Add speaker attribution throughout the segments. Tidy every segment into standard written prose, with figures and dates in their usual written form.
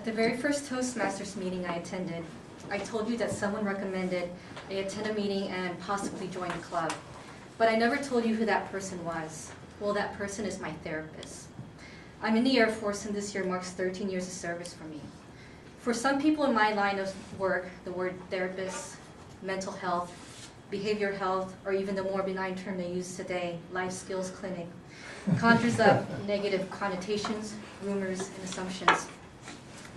Speaker 1: At the very first Toastmasters meeting I attended, I told you that someone recommended I attend a meeting and possibly join a club. But I never told you who that person was. Well, that person is my therapist. I'm in the Air Force, and this year marks 13 years of service for me. For some people in my line of work, the word therapist, mental health, behavioral health, or even the more benign term they use today, life skills clinic, conjures up negative connotations, rumors, and assumptions.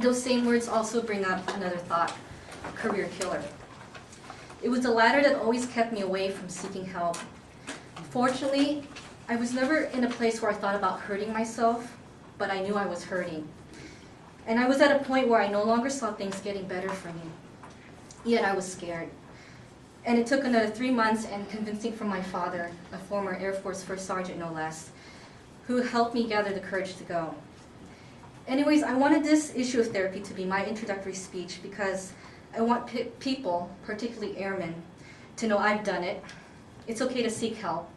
Speaker 1: Those same words also bring up another thought, career killer. It was the latter that always kept me away from seeking help. Fortunately, I was never in a place where I thought about hurting myself, but I knew I was hurting. And I was at a point where I no longer saw things getting better for me. Yet I was scared. And it took another 3 months and convincing from my father, a former Air Force First Sergeant no less, who helped me gather the courage to go. Anyways, I wanted this issue of therapy to be my introductory speech because I want people, particularly airmen, to know I've done it. It's okay to seek help.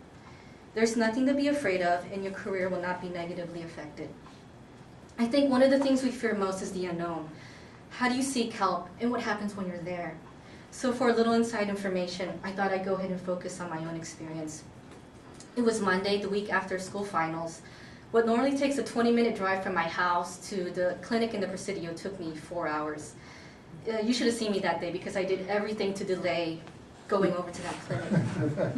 Speaker 1: There's nothing to be afraid of, and your career will not be negatively affected. I think one of the things we fear most is the unknown. How do you seek help, and what happens when you're there? So for a little inside information, I thought I'd go ahead and focus on my own experience. It was Monday, the week after school finals. What normally takes a 20-minute drive from my house to the clinic in the Presidio took me 4 hours. You should have seen me that day because I did everything to delay going over to that clinic.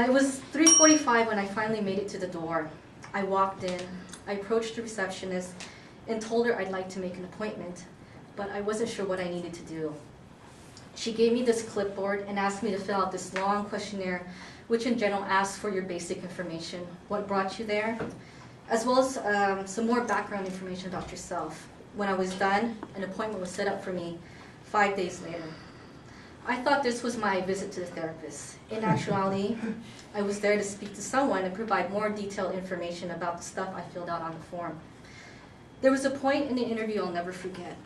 Speaker 1: It was 3:45 when I finally made it to the door. I walked in, I approached the receptionist and told her I'd like to make an appointment, but I wasn't sure what I needed to do. She gave me this clipboard and asked me to fill out this long questionnaire, which in general asks for your basic information, what brought you there, as well as some more background information about yourself. When I was done, an appointment was set up for me 5 days later. I thought this was my visit to the therapist. In actuality, I was there to speak to someone and provide more detailed information about the stuff I filled out on the form. There was a point in the interview I'll never forget.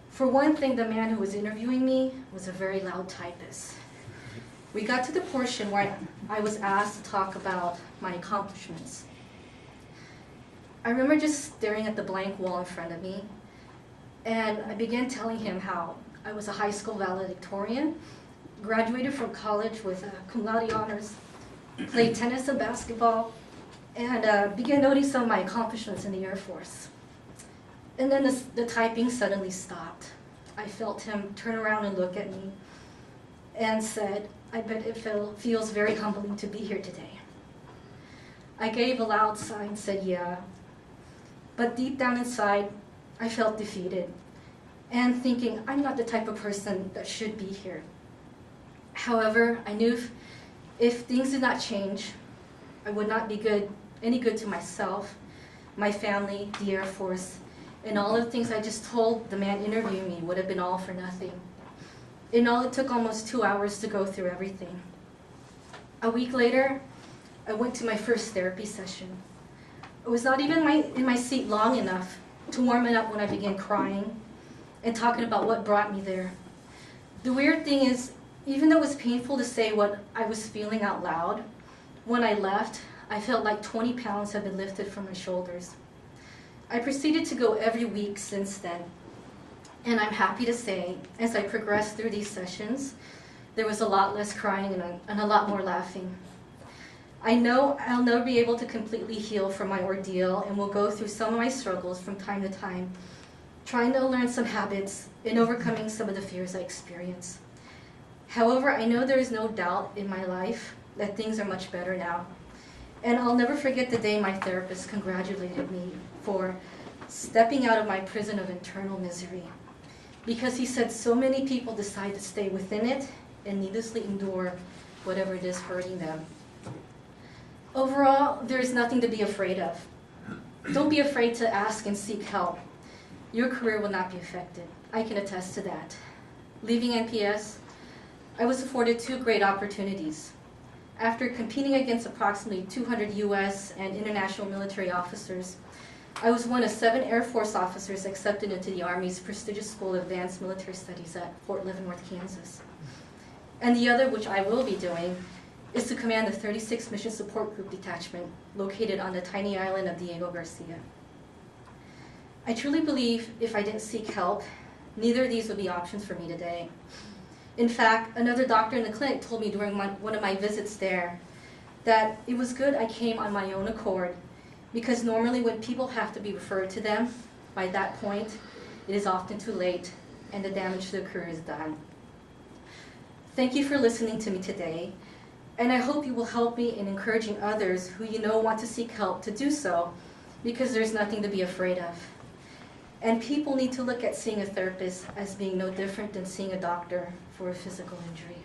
Speaker 1: For one thing, the man who was interviewing me was a very loud typist. We got to the portion where I was asked to talk about my accomplishments. I remember just staring at the blank wall in front of me, and I began telling him how I was a high school valedictorian, graduated from college with cum laude honors, played tennis and basketball, and began noting some of my accomplishments in the Air Force. And then the typing suddenly stopped. I felt him turn around and look at me and said, "I bet it feels very humbling to be here today." I gave a loud sigh and said, "Yeah." But deep down inside, I felt defeated and thinking, I'm not the type of person that should be here. However, I knew if things did not change, I would not be any good to myself, my family, the Air Force, and all of the things I just told the man interviewing me would have been all for nothing. In all, it took almost 2 hours to go through everything. A week later, I went to my first therapy session. I was not even in my seat long enough to warm it up when I began crying and talking about what brought me there. The weird thing is, even though it was painful to say what I was feeling out loud, when I left, I felt like 20 pounds had been lifted from my shoulders. I proceeded to go every week since then, and I'm happy to say, as I progressed through these sessions, there was a lot less crying and a lot more laughing. I know I'll never be able to completely heal from my ordeal and will go through some of my struggles from time to time, trying to learn some habits and overcoming some of the fears I experience. However, I know there is no doubt in my life that things are much better now. And I'll never forget the day my therapist congratulated me for stepping out of my prison of internal misery, because he said so many people decide to stay within it and needlessly endure whatever it is hurting them. Overall, there is nothing to be afraid of. Don't be afraid to ask and seek help. Your career will not be affected. I can attest to that. Leaving NPS, I was afforded 2 great opportunities. After competing against approximately 200 U.S. and international military officers, I was one of 7 Air Force officers accepted into the Army's prestigious School of Advanced Military Studies at Fort Leavenworth, Kansas. And the other, which I will be doing, is to command the 36th Mission Support Group Detachment located on the tiny island of Diego Garcia. I truly believe if I didn't seek help, neither of these would be options for me today. In fact, another doctor in the clinic told me during one of my visits there that it was good I came on my own accord, because normally when people have to be referred to them, by that point, it is often too late and the damage to the career is done. Thank you for listening to me today, and I hope you will help me in encouraging others who you know want to seek help to do so, because there's nothing to be afraid of. And people need to look at seeing a therapist as being no different than seeing a doctor for a physical injury.